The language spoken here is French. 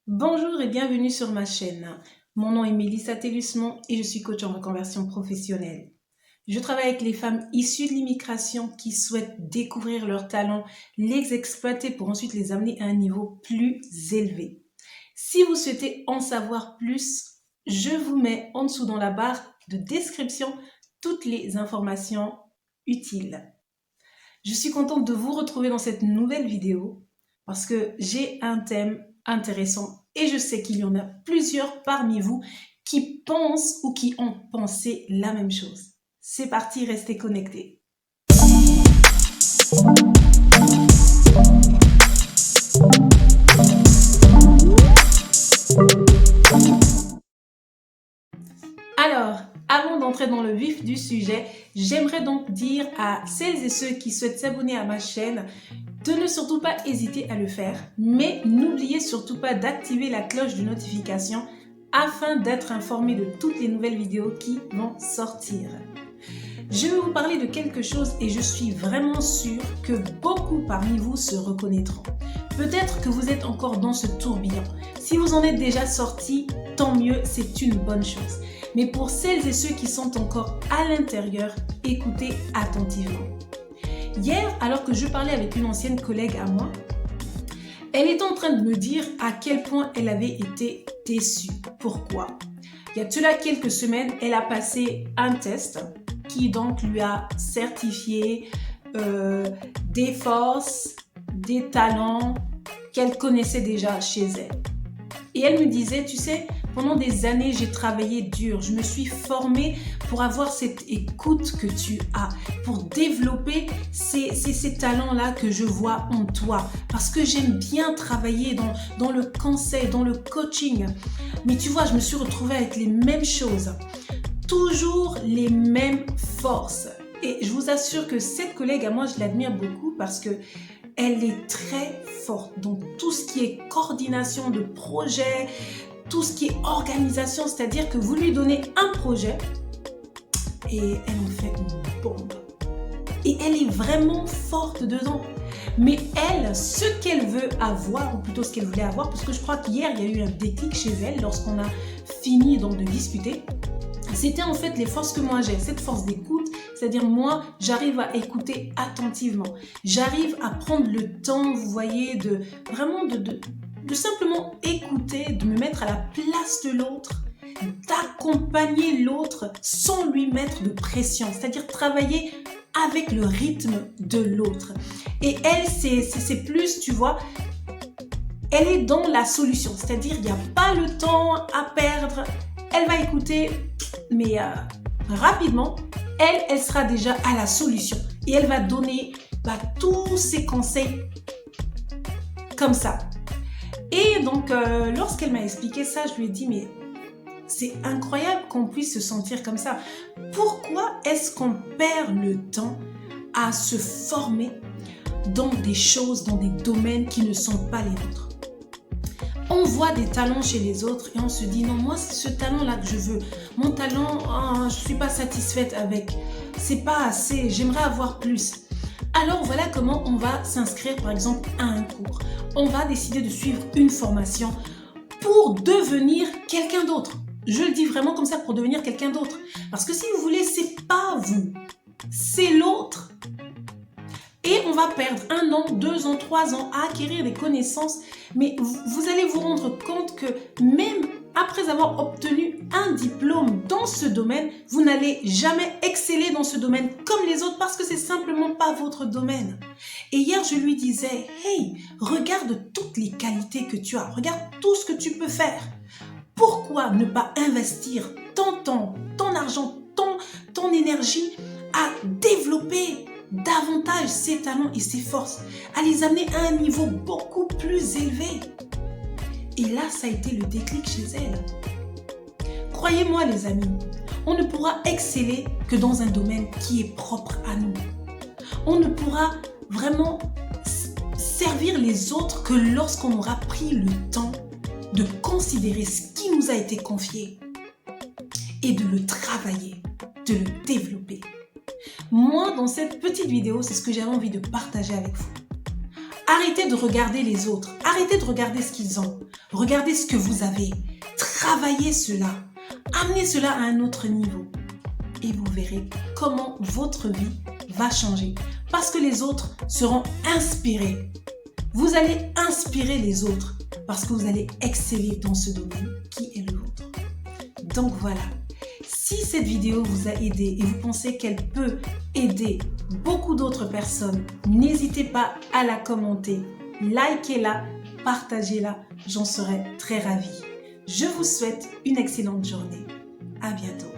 Bonjour et bienvenue sur ma chaîne. Mon nom est Mélissa Tellusmon et je suis coach en reconversion professionnelle. Je travaille avec les femmes issues de l'immigration qui souhaitent découvrir leurs talents, les exploiter pour ensuite les amener à un niveau plus élevé. Si vous souhaitez en savoir plus, je vous mets en dessous dans la barre de description toutes les informations utiles. Je suis contente de vous retrouver dans cette nouvelle vidéo parce que j'ai un thème intéressant et je sais qu'il y en a plusieurs parmi vous qui pensent ou qui ont pensé la même chose. C'est parti, restez connectés. Alors, avant d'entrer dans le vif du sujet, j'aimerais donc dire à celles et ceux qui souhaitent s'abonner à ma chaîne de ne surtout pas hésiter à le faire, mais n'oubliez surtout pas d'activer la cloche de notification afin d'être informé de toutes les nouvelles vidéos qui vont sortir. Je vais vous parler de quelque chose et je suis vraiment sûre que beaucoup parmi vous se reconnaîtront. Peut-être que vous êtes encore dans ce tourbillon. Si vous en êtes déjà sorti, tant mieux, c'est une bonne chose. Mais pour celles et ceux qui sont encore à l'intérieur, écoutez attentivement. Hier, alors que je parlais avec une ancienne collègue à moi, elle était en train de me dire à quel point elle avait été déçue. Pourquoi? Il y a de cela quelques semaines, elle a passé un test qui donc lui a certifié des forces, des talents qu'elle connaissait déjà chez elle. Et elle me disait, tu sais, pendant des années, j'ai travaillé dur. Je me suis formée pour avoir cette écoute que tu as, pour développer ces talents-là que je vois en toi. Parce que j'aime bien travailler dans le conseil, dans le coaching. Mais tu vois, je me suis retrouvée avec les mêmes choses. Toujours les mêmes forces. Et je vous assure que cette collègue à moi, je l'admire beaucoup parce que elle est très forte dans tout ce qui est coordination de projet, tout ce qui est organisation, c'est-à-dire que vous lui donnez un projet et elle en fait une bombe. Et elle est vraiment forte dedans. Mais elle, ce qu'elle veut avoir, ou plutôt ce qu'elle voulait avoir, parce que je crois qu'hier, il y a eu un déclic chez elle lorsqu'on a fini donc de discuter, c'était en fait les forces que moi j'ai, cette force d'écoute, c'est-à-dire moi, j'arrive à écouter attentivement. J'arrive à prendre le temps, vous voyez, de simplement écouter, de me mettre à la place de l'autre, d'accompagner l'autre sans lui mettre de pression, c'est-à-dire travailler avec le rythme de l'autre. Et elle, c'est plus, tu vois, elle est dans la solution, c'est-à-dire il n'y a pas le temps à perdre. Elle va écouter, mais rapidement, elle sera déjà à la solution. Et elle va donner tous ses conseils comme ça. Et donc, lorsqu'elle m'a expliqué ça, je lui ai dit, mais c'est incroyable qu'on puisse se sentir comme ça. Pourquoi est-ce qu'on perd le temps à se former dans des choses, dans des domaines qui ne sont pas les nôtres? On voit des talents chez les autres et on se dit non, moi c'est ce talent-là que je veux. Mon talent, je ne suis pas satisfaite avec. C'est pas assez, j'aimerais avoir plus. Alors voilà comment on va s'inscrire par exemple à un cours. On va décider de suivre une formation pour devenir quelqu'un d'autre. Je le dis vraiment comme ça, pour devenir quelqu'un d'autre. Parce que si vous voulez, c'est pas vous, c'est l'autre. Et on va perdre 1 an, 2 ans, 3 ans à acquérir des connaissances. Mais vous allez vous rendre compte que même après avoir obtenu un diplôme dans ce domaine, vous n'allez jamais exceller dans ce domaine comme les autres parce que c'est simplement pas votre domaine. Et hier, je lui disais, hey, regarde toutes les qualités que tu as, regarde tout ce que tu peux faire. Pourquoi ne pas investir ton temps, ton argent, ton énergie à développer davantage ses talents et ses forces, à les amener à un niveau beaucoup plus élevé? Et là, ça a été le déclic chez elle. Croyez-moi les amis, on ne pourra exceller que dans un domaine qui est propre à nous. On ne pourra vraiment servir les autres que lorsqu'on aura pris le temps de considérer ce qui nous a été confié et de le travailler, de le développer. Moi, dans cette petite vidéo, c'est ce que j'avais envie de partager avec vous. Arrêtez de regarder les autres. Arrêtez de regarder ce qu'ils ont. Regardez ce que vous avez. Travaillez cela. Amenez cela à un autre niveau. Et vous verrez comment votre vie va changer. Parce que les autres seront inspirés. Vous allez inspirer les autres parce que vous allez exceller dans ce domaine qui est le vôtre. Donc voilà. Si cette vidéo vous a aidé et vous pensez qu'elle peut aider beaucoup d'autres personnes, n'hésitez pas à la commenter, likez-la, partagez-la, j'en serai très ravie. Je vous souhaite une excellente journée. À bientôt.